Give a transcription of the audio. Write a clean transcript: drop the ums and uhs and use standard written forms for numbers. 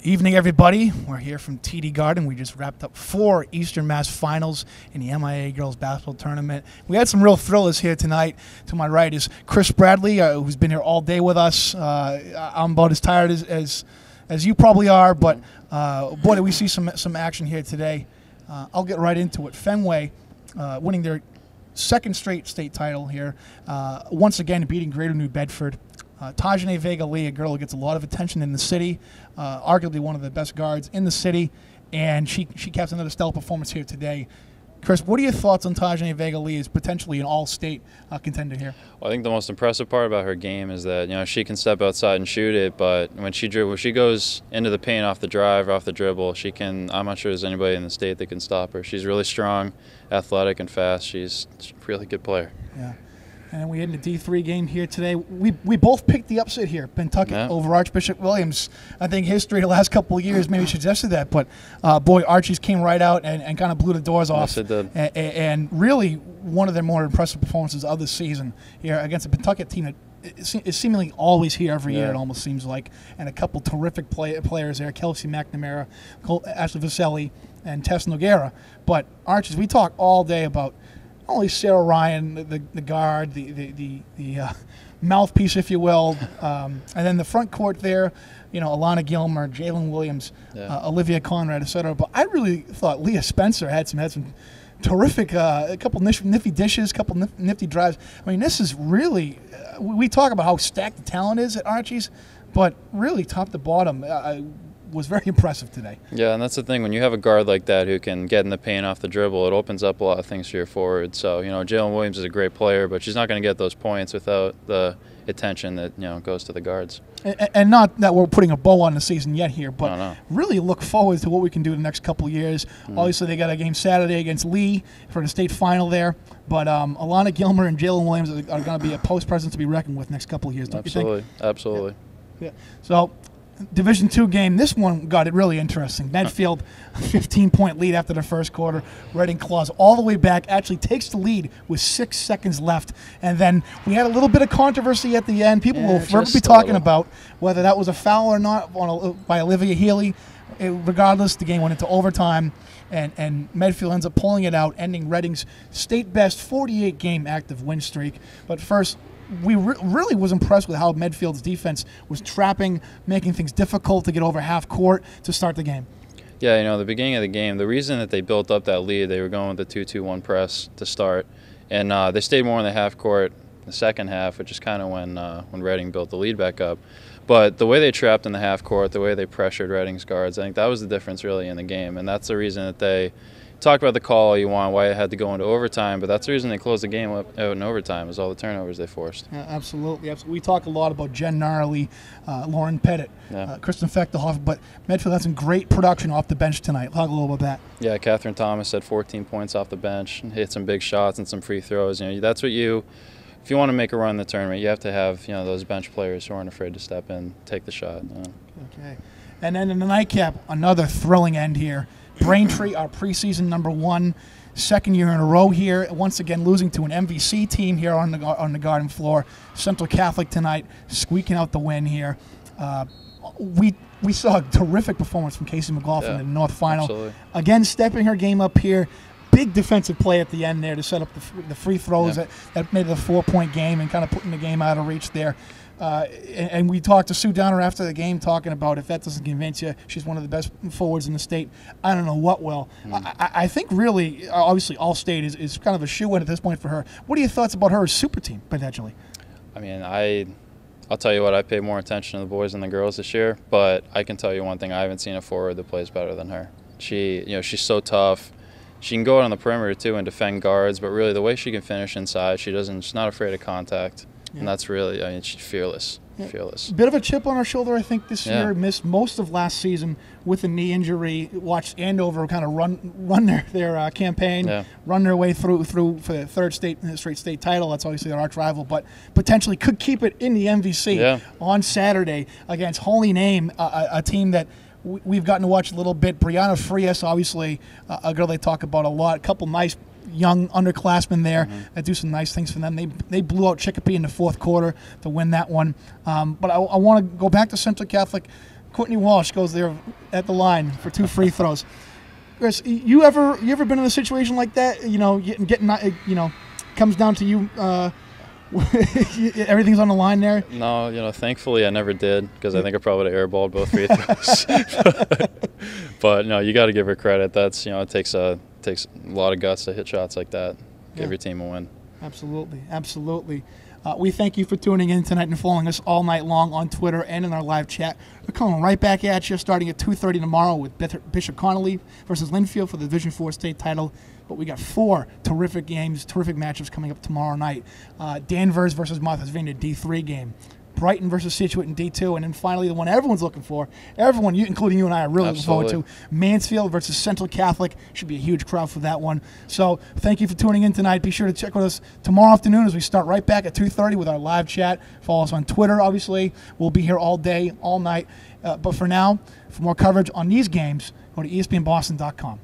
Evening, everybody. We're here from TD Garden. We just wrapped up 4 Eastern Mass Finals in the MIA Girls Basketball Tournament. We had some real thrillers here tonight. To my right is Chris Bradley, who's been here all day with us. I'm about as tired as you probably are, but boy, did we see some action here today. I'll get right into it. Fenway winning their second straight state title here, once again beating Greater New Bedford. Tajane Vega-Lee, a girl who gets a lot of attention in the city, arguably one of the best guards in the city, and she caps another stellar performance here today. Chris, what are your thoughts on Tajane Vega-Lee as potentially an all-state contender here? Well, I think the most impressive part about her game is that she can step outside and shoot it, but when she goes into the paint off the drive, off the dribble, she can. I'm not sure there's anybody in the state that can stop her. She's really strong, athletic, and fast. She's a really good player. Yeah. And then we had the D3 game here today. We both picked the upset here, Pentucket over Archbishop Williams. I think history the last couple of years maybe suggested that, but boy, Archies came right out and kind of blew the doors off. Yes, it did. And really one of their more impressive performances of the season here against a Pentucket team that is seemingly always here every year, it almost seems like, and a couple terrific players there, Kelsey McNamara, Ashley Vaselli, and Tess Noguera. But Archies, we talk all day about only Sarah Ryan, the guard, the mouthpiece, if you will, and then the front court there, Alana Gilmer, Jalen Williams, Olivia Conrad, etc. But I really thought Leah Spencer had some terrific, a couple nifty dishes, a couple nifty drives. I mean, this is really, we talk about how stacked the talent is at Archie's, but really top to bottom, was very impressive today. Yeah, and that's the thing. When you have a guard like that who can get in the paint off the dribble, it opens up a lot of things for your forward. So, Jalen Williams is a great player, but she's not going to get those points without the attention that, goes to the guards. And not that we're putting a bow on the season yet here, but really look forward to what we can do the next couple of years. Obviously, they got a game Saturday against Lee for the state final there, but Alana Gilmer and Jalen Williams are going to be a post presence to be reckoned with next couple of years, don't you think? Absolutely. Yeah. So, Division II game, this one got it really interesting. Medfield, 15-point lead after the first quarter. Reading claws all the way back, actually takes the lead with 6 seconds left. And then we had a little bit of controversy at the end. People will forever be talking about whether that was a foul or not by Olivia Healy. Regardless, the game went into overtime, and Medfield ends up pulling it out, ending Reading's state-best 48-game active win streak. But first, we really was impressed with how Medfield's defense was trapping, making things difficult to get over half court to start the game. Yeah, the beginning of the game, the reason that they built up that lead, they were going with the 2-2-1 press to start, and they stayed more in the half court the second half, which is kind of when Reading built the lead back up. But the way they trapped in the half court, the way they pressured Reading's guards, I think that was the difference really in the game, and that's the reason that they talk about the call all you want, why it had to go into overtime, but that's the reason they closed the game out in overtime, is all the turnovers they forced. Yeah, absolutely. We talk a lot about Jen Gnarly, Lauren Pettit, Kristen Fechterhoff, but Medfield had some great production off the bench tonight. Talk a little about that. Yeah, Catherine Thomas had 14 points off the bench, hit some big shots and some free throws. That's what if you want to make a run in the tournament, you have to have those bench players who aren't afraid to step in, take the shot. Okay. And then in the nightcap, another thrilling end here. Braintree, our preseason number 1, second year in a row here. Once again, losing to an MVC team here on the Garden floor. Central Catholic tonight, squeaking out the win here. We saw a terrific performance from Casey McLaughlin in the North Final. Absolutely. Again, stepping her game up here. Big defensive play at the end there to set up the free throws that made it a 4-point game and kind of putting the game out of reach there. And we talked to Sue Downer after the game talking about if that doesn't convince you, she's one of the best forwards in the state. I don't know what will. I think really, obviously, All-State is kind of a shoe-in at this point for her. What are your thoughts about her as super team, potentially? I mean, I'll tell you what, I pay more attention to the boys than the girls this year, but I can tell you one thing, I haven't seen a forward that plays better than her. She's so tough. She can go out on the perimeter, too, and defend guards, but really the way she can finish inside, she's not afraid of contact. Yeah. And that's really, she's fearless. Yeah. Fearless. Bit of a chip on her shoulder, I think, this year. Missed most of last season with a knee injury. Watched Andover kind of run their campaign, run their way through for the third straight state title. That's obviously their arch rival, but potentially could keep it in the MVC on Saturday against Holy Name, a team that we've gotten to watch a little bit. Brianna Frias, obviously, a girl they talk about a lot. A couple nice young underclassmen there that do some nice things for them. They blew out Chicopee in the fourth quarter to win that one. But I want to go back to Central Catholic. Courtney Walsh goes there at the line for 2 free throws. Chris, you ever been in a situation like that? Getting comes down to you. Everything's on the line there. No, thankfully I never did, because I think I probably would have airballed both free throws. But no, you got to give her credit. That's it takes a lot of guts to hit shots like that. Give your team a win. Absolutely. We thank you for tuning in tonight and following us all night long on Twitter and in our live chat. We're coming right back at you starting at 2:30 tomorrow with Bishop Connolly versus Linfield for the Division IV state title. But we got 4 terrific games, terrific matchups coming up tomorrow night. Danvers versus Martha's Vineyard, D3 game. Brighton versus Situate in D2. And then finally, the one everyone's looking for, including you and I, are really looking forward to, Mansfield versus Central Catholic. Should be a huge crowd for that one. So thank you for tuning in tonight. Be sure to check with us tomorrow afternoon as we start right back at 2:30 with our live chat. Follow us on Twitter, obviously. We'll be here all day, all night. But for now, for more coverage on these games, go to ESPNBoston.com.